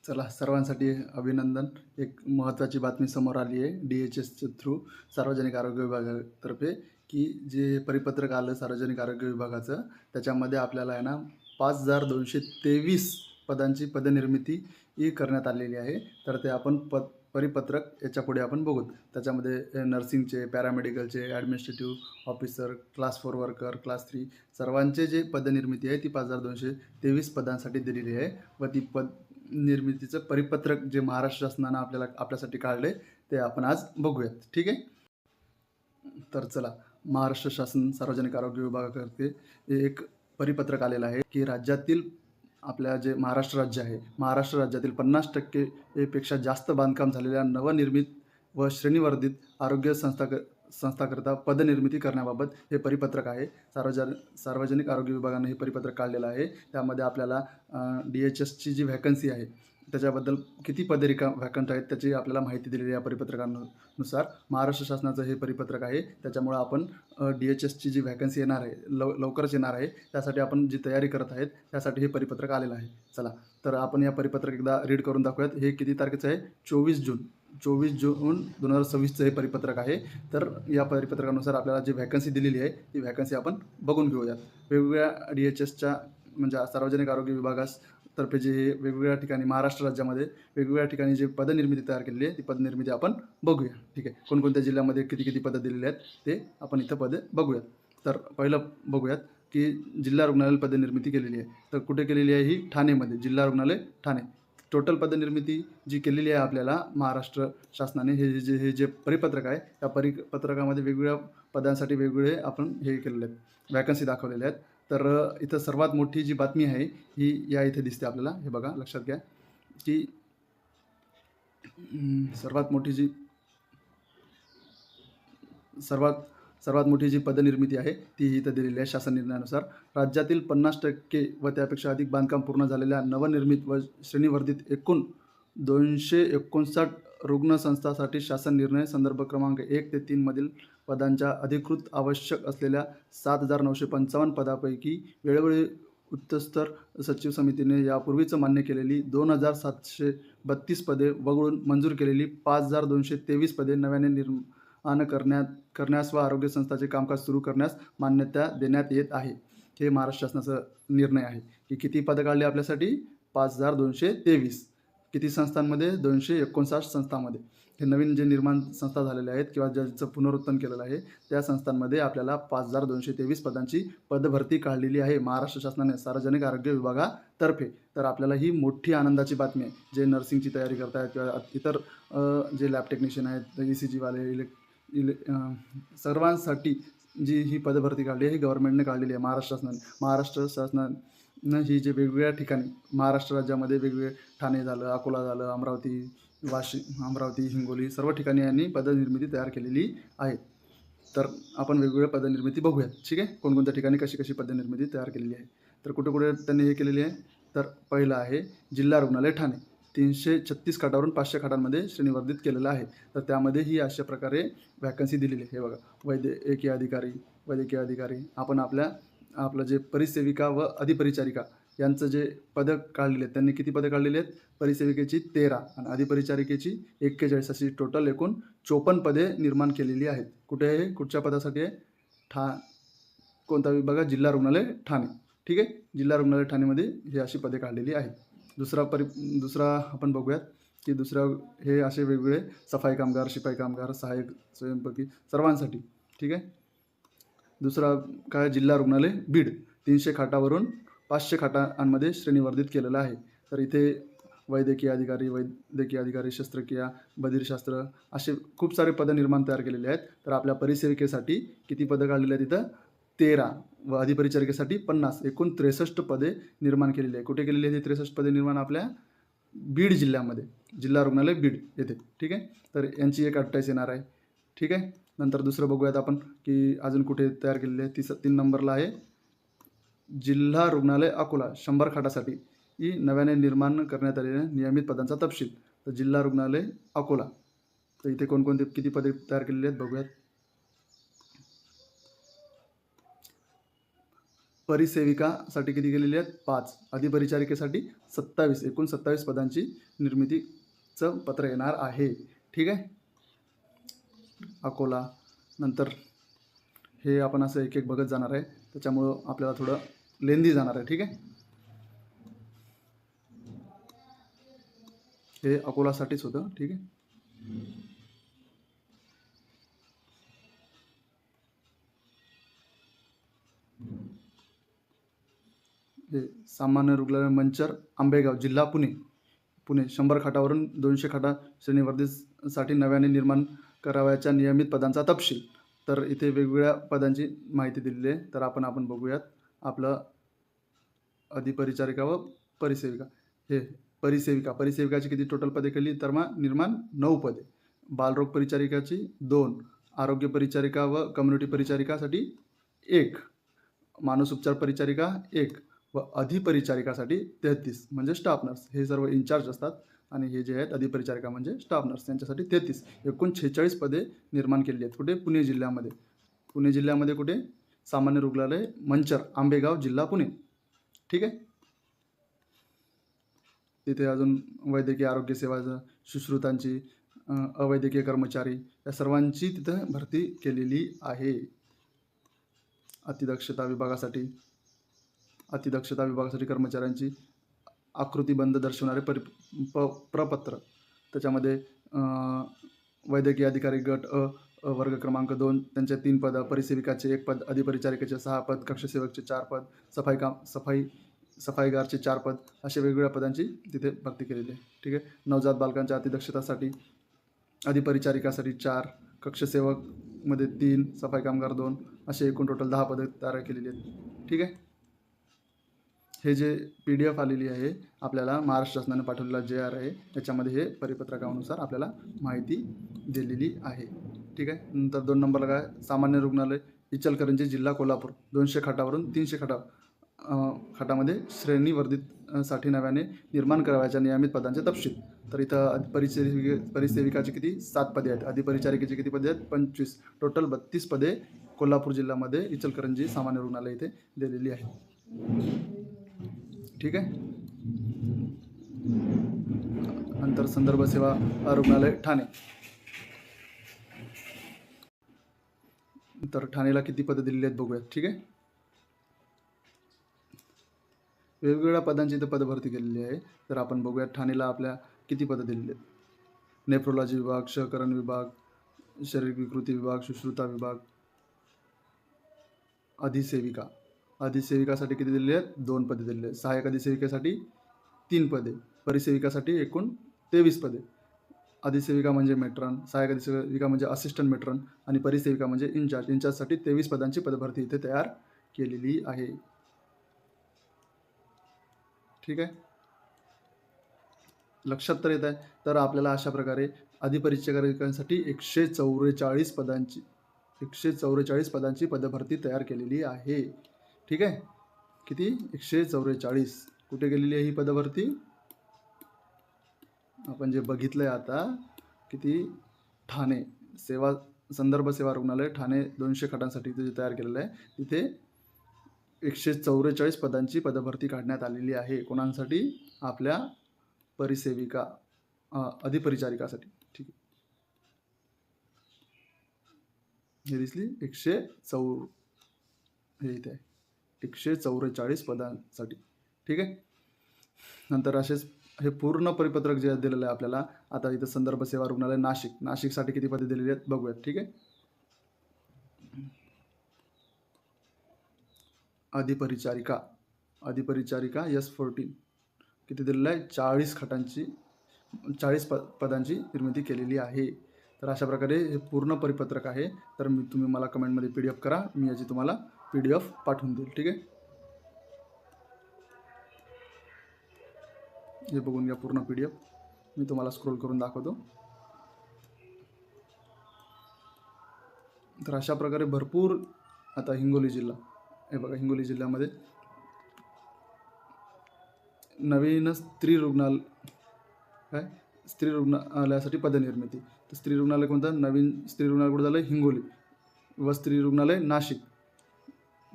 चला सर्वांसाठी अभिनंदन. एक महत्त्वाची बातमी समोर आली आहे DHSच्या थ्रू सार्वजनिक आरोग्य विभागातर्फे, की जे परिपत्रक आलं सार्वजनिक आरोग्य विभागाचं, त्याच्यामध्ये आपल्याला आहे ना 5223 पदांची पदनिर्मिती ही करण्यात आलेली आहे. तर ते आपण परिपत्रक याच्यापुढे आपण बघू. त्याच्यामध्ये नर्सिंगचे, पॅरामेडिकलचे, administrative officer, class 4 worker, class 3 सर्वांचे जे पदनिर्मिती आहे ती 5223 पदांसाठी दिलेली आहे व ती निर्मितीचं परिपत्रक जे महाराष्ट्र शासनानं आपल्यासाठी काढले ते आपण आज बघूयात. ठीक आहे. तर चला, महाराष्ट्र शासन सार्वजनिक आरोग्य विभागातर्फे एक परिपत्रक आलेलं आहे की राज्यातील आपल्या जे महाराष्ट्र राज्य आहे, महाराष्ट्र राज्यातील 50% पेक्षा जास्त बांधकाम झालेल्या नवनिर्मित व श्रेणीवर्धित आरोग्य संस्थाकरिता पदनिर्मिती करण्याबाबत हे परिपत्रक आहे. सार्वजनिक आरोग्य विभागाने हे परिपत्रक काढलेलं आहे. त्यामध्ये आपल्याला DHSची जी व्हॅकन्सी आहे त्याच्याबद्दल किती पदे व्हॅकंट आहेत त्याची आपल्याला माहिती दिलेली आहे. या परिपत्रकानुसार महाराष्ट्र शासनाचं हे परिपत्रक आहे. त्याच्यामुळं आपण DHSची जी व्हॅकन्सी येणार आहे, लवकरच येणार आहे, त्यासाठी आपण जी तयारी करत आहेत त्यासाठी हे परिपत्रक आलेलं आहे. चला, तर आपण या परिपत्रक एकदा रीड करून दाखवूयात. हे किती तारखेचं आहे? 24 जून 2026चं हे परिपत्रक आहे. तर या परिपत्रकानुसार आपल्याला जी व्हॅकन्सी दिलेली आहे ती व्हॅकन्सी आपण बघून घेऊयात. वेगवेगळ्या DHSच्या म्हणजे सार्वजनिक आरोग्य विभागातर्फे जे वेगवेगळ्या ठिकाणी महाराष्ट्र राज्यामध्ये वेगवेगळ्या ठिकाणी जे पदनिर्मिती तयार केलेली आहे ती पदनिर्मिती आपण बघूया. ठीक आहे. कोणकोणत्या जिल्ह्यामध्ये किती पदं दिलेली आहेत ते आपण इथं पदे बघूयात. तर पहिलं बघूयात की जिल्हा रुग्णालय पदनिर्मिती केलेली आहे. तर कुठे केलेली आहे? ही ठाणेमध्ये, जिल्हा रुग्णालय ठाणे. टोटल पदनिर्मिती जी केलेली आहे आपल्याला महाराष्ट्र शासनाने, हे जे परिपत्रक आहे त्या परिपत्रकामध्ये वेगवेगळ्या पदांसाठी वेगवेगळे आपण हे केलेले आहेत, व्हॅकन्सी दाखवलेल्या आहेत. तर इथं सर्वात मोठी जी बातमी आहे ही या इथे दिसते आपल्याला. हे बघा, लक्षात घ्या की सर्वात मोठी जी पदनिर्मिती आहे ती इथं दिलेली आहे शासन निर्णयानुसार. राज्यातील 50% व त्यापेक्षा अधिक बांधकाम पूर्ण झालेल्या नवनिर्मित व श्रेणीवर्धित एकूण 259 रुग्णसंस्थांसाठी शासन निर्णय संदर्भ क्रमांक 1 ते 3 मधील पदांच्या अधिकृत आवश्यक असलेल्या 7,955 पदापैकी वेळोवेळी उच्चस्तर सचिव समितीने यापूर्वीच मान्य केलेली 2,732 पदे वगळून मंजूर केलेली 5,223 पदे नव्याने निर्माण करण्यास व आरोग्य संस्थांचे कामकाज सुरू करण्यास मान्यता देण्यात येत आहे. हे महाराष्ट्र शासनाचा निर्णय आहे की किती पदं काढली आपल्यासाठी? 5,223. किती संस्थांमध्ये? 259 संस्थांमध्ये. हे नवीन जे निर्माण संस्था झालेल्या आहेत किंवा ज्याचं पुनरुत्थान केलेलं आहे त्या संस्थांमध्ये आपल्याला 5,223 पदांची पदभरती काढलेली आहे महाराष्ट्र शासनाने सार्वजनिक आरोग्य विभागातर्फे. तर आपल्याला ही मोठी आनंदाची बातमी आहे. जे नर्सिंगची तयारी करत आहेत किंवा इतर जे लॅब टेक्निशियन आहेत, ECG वाले, सर्वांसाठी जी ही पदभरती काढली आहे ही गव्हर्नमेंटने काढलेली आहे महाराष्ट्र शासनानं ही जे वेगवेगळ्या ठिकाणी महाराष्ट्र राज्यामध्ये वेगवेगळे ठाणे झालं, अकोला झालं, अमरावती, हिंगोली सर्व ठिकाणी यांनी पदनिर्मिती तयार केलेली आहे. तर आपण वेगवेगळ्या पदनिर्मिती बघूयात. ठीक आहे. कोणकोणत्या ठिकाणी कशी पदनिर्मिती तयार केलेली आहे. तर कुठे त्यांनी हे केलेली आहे? तर पहिलं आहे जिल्हा रुग्णालय ठाणे. 336 खाटावरून 500 खाटांमध्ये श्रेणीवर्धित केलेलं आहे. तर त्यामध्ये ही अशा प्रकारे व्हॅकन्सी दिलेली आहे. हे बघा, वैद्यकीय अधिकारी. आपण आपलं जे परिसेविका व अधिपरिचारिका यांचं जे पदं काढलेले आहेत त्यांनी किती पदं काढलेली आहेत? परिसेविकेची 13 आणि अधिपरिचारिकेची 41 अशी टोटल एकूण 54 पदे निर्माण केलेली आहेत. कुठे आहे? कुठच्या पदासाठी आहे? कोणता विभाग? जिल्हा रुग्णालय ठाणे. ठीक आहे. जिल्हा रुग्णालय ठाणेमध्ये ही अशी पदे काढलेली आहेत. दुसरा आपण बघूयात की हे असे वेगवेगळे सफाई कामगार, शिपाई कामगार, सहाय्यक, स्वयंपाकी सर्वांसाठी. ठीक आहे. दुसरा काय? जिल्हा रुग्णालय बीड. 300 खाटावरून 500 खाटांमध्ये श्रेणीवर्धित केलेलं आहे. तर इथे वैद्यकीय अधिकारी, शस्त्रक्रिया, बधिरशास्त्र असे खूप सारे पदं निर्माण तयार केलेले आहेत. तर आपल्या परिसेविकेसाठी किती पदं काढलेली आहेत? इथं 13 व अधिपरिचारिकेसाठी 50, एकूण 63 पदे निर्माण केलेली आहे. कुठे केलेली आहे 63 पदे निर्माण? आपल्या बीड जिल्ह्यामध्ये, जिल्हा रुग्णालय बीड येथे. ठीक आहे. तर यांची एक ॲडव्हर्टाईज येणार आहे. ठीक आहे. नंतर दुसरं बघूयात आपण की अजून कुठे तयार केलेली आहे. 3 नंबरला आहे जिल्हा रुग्णालय अकोला. 100 खाटासाठी ही नव्याने निर्माण करण्यात आलेल्या नियमित पदांचा तपशील. तर जिल्हा रुग्णालय अकोला. तर इथे कोणकोणते किती पदे तयार केलेली आहेत बघूयात. परिसेविकासाठी किती केलेली आहेत 5, अधिपरिचारिकेसाठी 27, एकूण 27 पदांची निर्मितीचं पत्र येणार आहे. ठीक आहे. अकोला नंतर हे आपण असं एक एक बघत जाणार आहे, त्याच्यामुळं आपल्याला थोडं लेंदी जाणार आहे. ठीक आहे. हे अकोलासाठीच होतं. ठीक आहे. हे सामान्य रुग्णालय मंचर आंबेगाव जिल्हा पुणे 100 खाटावरून 200 खाटा श्रेणीवर्धितसाठी नव्याने निर्माण करावयाच्या नियमित पदांचा तपशील. तर इथे वेगवेगळ्या पदांची माहिती दिलेली आहे. तर आपण बघूयात. आपलं अधिपरिचारिका व परिसेविका. हे परिसेविकाची किती टोटल पदे केली तर मग निर्माण 9 पदे. बालरोग परिचारिकाची 2, आरोग्य परिचारिका व कम्युनिटी परिचारिकासाठी 1, मानसोपचार परिचारिका 1 व अधिपरिचारिकासाठी 33 म्हणजे स्टाफ नर्स. हे सर्व इन्चार्ज असतात आणि हे जे आहेत अधिपरिचारिका म्हणजे स्टाफ नर्स, त्यांच्यासाठी 33, एकूण 46 पदे निर्माण केलेली आहेत. कुठे? पुणे जिल्ह्यामध्ये कुठे? सामान्य रुग्णालय मंचर आंबेगाव जिल्हा पुणे. ठीक आहे. तिथे अजून वैद्यकीय आरोग्य सेवा, सुश्रुतांची, अवैद्यकीय कर्मचारी या सर्वांची तिथं भरती केलेली आहे. अतिदक्षता विभागासाठी कर्मचाऱ्यांची आकृतीबंध दर्शवणारे प्रपत्र. त्याच्यामध्ये वैद्यकीय अधिकारी गट अ वर्ग क्रमांक 2 त्यांचे 3 पद, परिसेविकाचे 1 पद, अधिपरिचारिकेचे 6 पद, कक्षसेवकचे 4 पद, सफाईगारचे 4 पद, अशा वेगवेगळ्या पदांची तिथे भरती केलेली आहे. ठीक आहे. नवजात बालकांच्या अतिदक्षतासाठी अधिपरिचारिकासाठी 4, कक्षसेवकमध्ये 3, सफाई कामगार 2, असे एकूण टोटल 10 पदं तयार केलेली आहेत. ठीक आहे. हे जे PDF आलेली आहे आपल्याला महाराष्ट्र शासनाने पाठवलेला JR आहे, त्याच्यामध्ये हे परिपत्रकानुसार आपल्याला माहिती दिलेली आहे. ठीक आहे. नंतर 2 नंबरला काय? सामान्य रुग्णालय इचलकरंजी जिल्हा कोल्हापूर 200 खाटावरून 300 खाटामध्ये श्रेणीवर्धितसाठी नव्याने निर्माण करावयाच्या नियमित पदांचे तपशील. तर इथं परिसेविकाची किती? 7 पदे आहेत. अधिपरिचारिकेची किती पदे आहेत? 25, टोटल 32 पदे कोल्हापूर जिल्ह्यामध्ये इचलकरंजी सामान्य रुग्णालय इथे दिलेली आहे. ठीक आहे. नंतर संदर्भ सेवा रुग्णालय ठाणे. तर ठाणेला किती पदं दिलेली आहेत बघूयात. ठीक आहे. वेगवेगळ्या पदांची इथं पदभरती केलेली आहे. तर आपण बघूयात ठाणेला आपल्या किती पदं दिलेली आहेत. नेफ्रोलॉजी विभाग, क्षकरण विभाग, शारीरिक विकृती विभाग, सुश्रुता विभाग. अधिसेविकासाठी किती दिलेली आहेत? 2 पदे दिलेली आहेत. सहाय्यक अधिसेविकेसाठी 3 पदे, परिसेविकासाठी एकूण 23 पदे. अधिसेविका म्हणजे मेट्रन, सहाय्यक अधिसेविका म्हणजे असिस्टंट मेट्रन आणि परिसेविका म्हणजे इंचार्जसाठी 23 पदांची पदभरती इथे तयार केलेली आहे. ठीक आहे. लक्षात तर येत आहे. तर आपल्याला अशा प्रकारे अधिपरिचारिकांसाठी 144 पदांची पदभरती तयार केलेली आहे. ठीक आहे. किती? 144. कुठे गेलेली आहे ही पदभरती? आपण जे बघितलंय आता, किती? ठाणे संदर्भ सेवा रुग्णालय ठाणे 200 खाटांसाठी जे तयार केलेलं आहे, तिथे 144 पदांची पदभरती काढण्यात आलेली आहे. कोणासाठी? आपल्या परिसेविका अधिपरिचारिकासाठी. ठीक आहे. हे दिसली 144, हे इथे आहे 144 पदांसाठी. ठीक आहे. नंतर असेच हे पूर्ण परिपत्रक जे दिलेलं आहे आपल्याला. आता इथं संदर्भ सेवा रुग्णालय नाशिकसाठी किती पदे दिलेली आहेत बघूयात. ठीक आहे. अधिपरिचारिका S14 किती दिलेलं आहे? 40 पदांची निर्मिती केलेली आहे. तर अशा प्रकारे हे पूर्ण परिपत्रक आहे. तर तुम्ही मला कमेंटमध्ये PDF करा, मी याची तुम्हाला PDF पाठवून देईल. ठीक आहे. हे बघून घ्या पूर्ण PDF. मी तुम्हाला स्क्रोल करून दाखवतो. तर अशा प्रकारे भरपूर. आता हिंगोली जिल्हा, हे बघा, हिंगोली जिल्ह्यामध्ये नवीन स्त्री रुग्णालयासाठी पदनिर्मिती. तर स्त्री रुग्णालय कोणतं? नवीन स्त्री रुग्णालय कुठं झालं? हिंगोली. व स्त्री रुग्णालय नाशिक.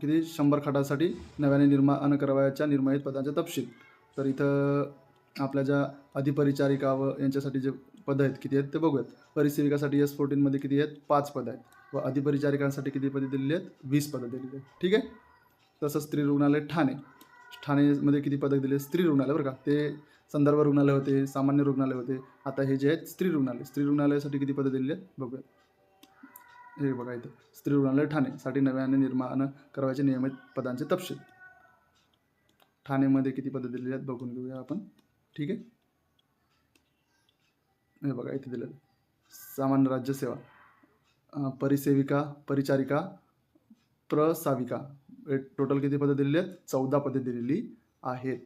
किती 100 खाटासाठी नव्याने निर्माण करावयाच्या निर्मयित पदांचे तपशील. तर इथं आपल्या ज्या अधिपरिचारिका व यांच्यासाठी जे पदं आहेत किती आहेत ते बघूयात. परिसेविकासाठी S14 मध्ये किती आहेत 5 पदं आहेत व अधिपरिचारिकांसाठी किती पदे दिलेली आहेत 20 पदं दिलेली आहेत. ठीक आहे. तसंच स्त्री रुग्णालय ठाणेमध्ये किती पदं दिले स्त्री रुग्णालय बरं का, ते संदर्भ रुग्णालय होते, सामान्य रुग्णालय होते. आता हे जे आहेत स्त्री रुग्णालयासाठी किती पदं दिलेली आहेत बघूया. हे बघा इथं स्त्री रुग्णालय ठाणेसाठी नव्याने निर्माण करावयाचे नियमित पदांचे तपशील. ठाणेमध्ये किती पदं दिलेली आहेत बघून घेऊया आपण. ठीक आहे. हे बघा इथे दिलेलं सामान्य राज्यसेवा, परिसेविका, परिचारिका, प्रसाविका, टोटल किती पदं दिलेली आहेत 14 पदे दिलेली आहेत.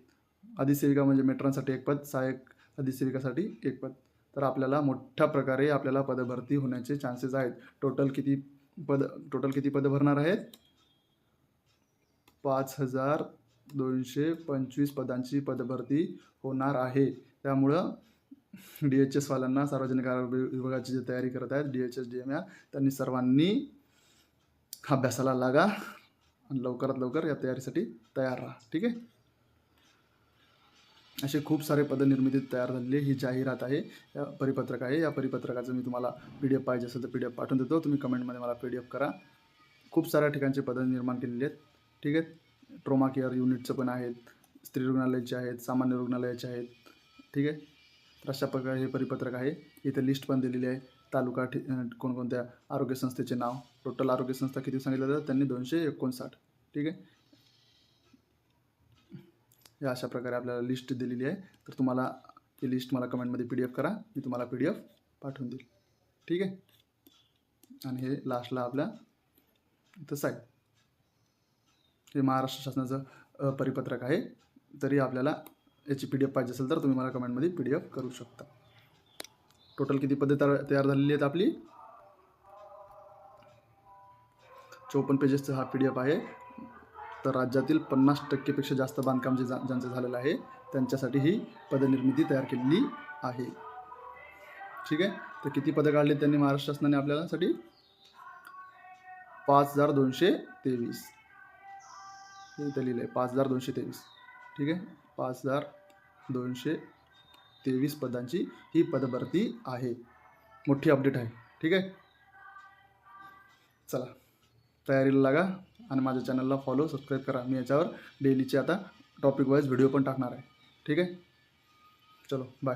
अधिसेविका म्हणजे मेट्रांसाठी 1 पद, सहाय्यक अधिसेविकासाठी 1 पद. तर आपल्याला मोठ्या प्रकारे आपल्याला पदभरती होण्याचे चान्सेस आहेत. टोटल किती पदं भरणार आहेत 5225 पदांची पदभरती होणार आहे. त्यामुळं DHS वाल्यांना, सार्वजनिक आरोग्य विभागाची जी तयारी करत आहेत DHS DMR, त्यांनी सर्वांनी अभ्यासाला लागा आणि लवकरात लवकर या तयारीसाठी तयार राहा. ठीक आहे. असे खूप सारे पदनिर्मिती तयार झालेली ही जाहिरात आहे, या परिपत्रक आहे. या परिपत्रकाचं मी तुम्हाला PDF पाहिजे असेल तर PDF पाठवून देतो. तुम्ही कमेंटमध्ये मला PDF करा. खूप साऱ्या ठिकाणचे पदं निर्माण केलेली आहेत. ठीक आहे. ट्रोमा केअर युनिटचं पण आहेत, स्त्री रुग्णालयाचे आहेत, सामान्य रुग्णालयाचे आहेत. ठीक आहे. तर अशा प्रकारे हे परिपत्रक आहे. इथे लिस्ट पण दिलेली आहे, तालुका कोणकोणत्या आरोग्य संस्थेचे नाव, टोटल आरोग्य संस्था किती सांगितलं तर त्यांनी 259. ठीक आहे. या अशा प्रकारे आपल्याला लिस्ट दिलेली आहे. तर तुम्हाला ही लिस्ट मला कमेंटमध्ये PDF करा, मी तुम्हाला PDF पाठवून देईल. ठीक आहे. आणि हे लास्टला आपल्या तसं आहे, हे महाराष्ट्र शासनाचं परिपत्रक आहे. तरी आपल्याला याची PDF पाहिजे असेल तर तुम्ही मला कमेंटमध्ये PDF करू शकता. टोटल किती पदे तयार झालेली आहेत आपली 54 पेजेसचा हा PDF आहे. तर राज्यातील 50% पेक्षा जास्त बांधकाम ज्यांचं झालेलं आहे त्यांच्यासाठी ही पदनिर्मिती तयार केलेली आहे. ठीक आहे. तर किती पदं काढली त्यांनी महाराष्ट्र शासनाने आपल्यासाठी 5223. हे इथं लिहिलं आहे 5223. ठीक आहे. 5223 पदांची ही पदभरती आहे. मोठी अपडेट आहे. ठीक आहे. चला तयारीला लागा आणि माझ्या चॅनलला फॉलो, सबस्क्राईब करा. मी याच्यावर डेलीचे आता टॉपिक वाईज व्हिडिओ पण टाकणार आहे. ठीक आहे. चलो बाय.